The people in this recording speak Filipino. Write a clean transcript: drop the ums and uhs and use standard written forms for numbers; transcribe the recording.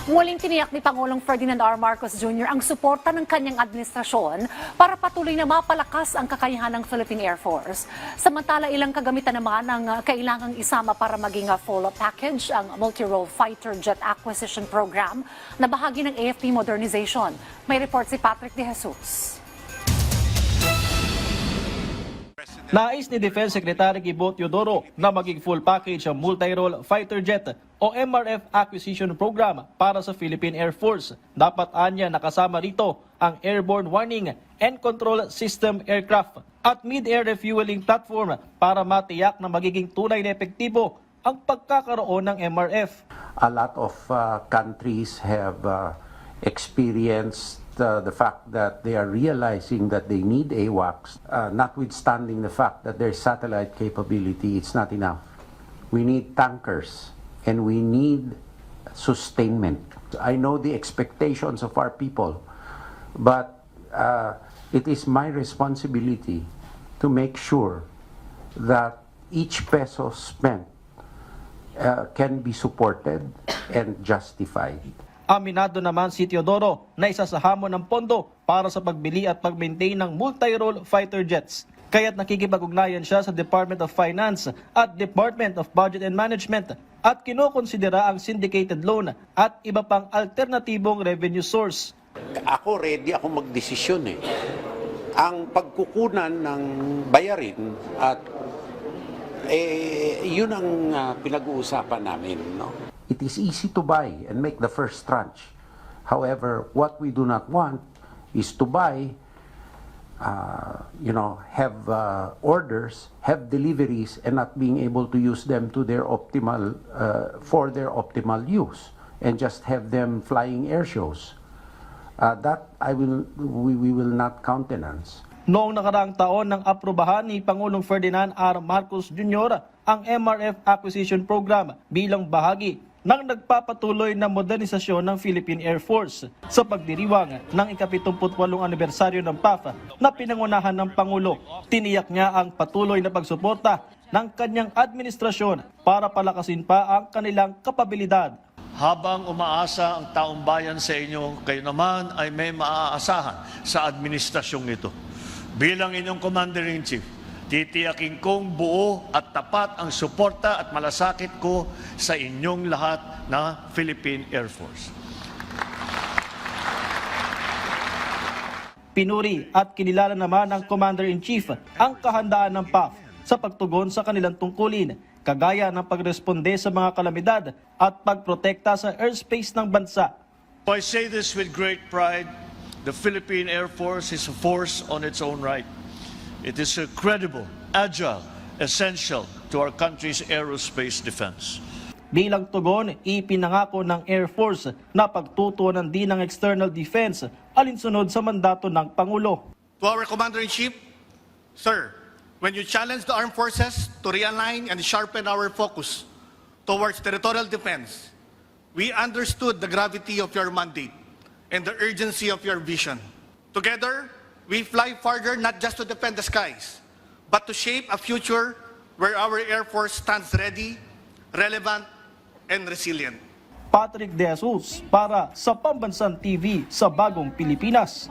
Muling tiniyak ni Pangulong Ferdinand R. Marcos Jr. ang suporta ng kanyang administrasyon para patuloy na mapalakas ang kakayahan ng Philippine Air Force. Samantala, ilang kagamitan naman ang kailangang isama para maging full package ang multi-role fighter jet acquisition program na bahagi ng AFP modernization. May report si Patrick De Jesus. Nais ni Defense Secretary Gibo Teodoro na maging full package ang multi-role fighter jet o MRF acquisition program para sa Philippine Air Force. Dapat anya nakasama rito ang airborne warning and control system aircraft at mid-air refueling platform para matiyak na magiging tunay na epektibo ang pagkakaroon ng MRF. A lot of countries have experienced the fact that they are realizing that they need AWACS, notwithstanding the fact that their satellite capability, it's not enough. We need tankers and we need sustainment. I know the expectations of our people, but it is my responsibility to make sure that each peso spent can be supported and justified. Aminado naman si Teodoro na isa sa hamon ng pondo para sa pagbili at pag-maintain ng multi-role fighter jets. Kaya't nakikipag-ugnayan siya sa Department of Finance at Department of Budget and Management at kinokonsidera ang syndicated loan at iba pang alternatibong revenue source. Ako ready ako magdesisyon eh. Ang pagkukunan ng bayarin at yun ang pinag-uusapan namin, no? It is easy to buy and make the first tranche. However, what we do not want is to buy, have orders, have deliveries, and not being able to use them to their optimal, for their optimal use, and just have them flying air shows. That we will not countenance. Noong nakaraang taon nang aprobahan ni Pangulong Ferdinand R. Marcos Jr. ang MRF Acquisition Program bilang bahagi ng nagpapatuloy na modernisasyon ng Philippine Air Force sa pagdiriwang ng ika-78 anibersaryo ng PAF na pinangunahan ng Pangulo. Tiniyak niya ang patuloy na pagsuporta ng kanyang administrasyon para palakasin pa ang kanilang kapabilidad. Habang umaasa ang taong bayan sa inyo, kayo naman ay may maaasahan sa administrasyong ito. Bilang inyong Commander-in-Chief, titiyakin kong buo at tapat ang suporta at malasakit ko sa inyong lahat na Philippine Air Force. Pinuri at kinilala naman ng Commander-in-Chief ang kahandaan ng PAF sa pagtugon sa kanilang tungkulin, kagaya ng pagresponde sa mga kalamidad at pagprotekta sa airspace ng bansa. I say this with great pride. The Philippine Air Force is a force on its own right. It is a credible, agile, essential to our country's aerospace defense. Bilang tugon, ipinangako ng Air Force na pagtutuunan din ng external defense alinsunod sa mandato ng Pangulo. To our Commander-in-Chief, Sir, when you challenge the armed forces to realign and sharpen our focus towards territorial defense, we understood the gravity of your mandate and the urgency of your vision. Together, we fly farther not just to defend the skies, but to shape a future where our Air Force stands ready, relevant, and resilient. Patrick De Jesus para sa Pambansang TV sa Bagong Pilipinas.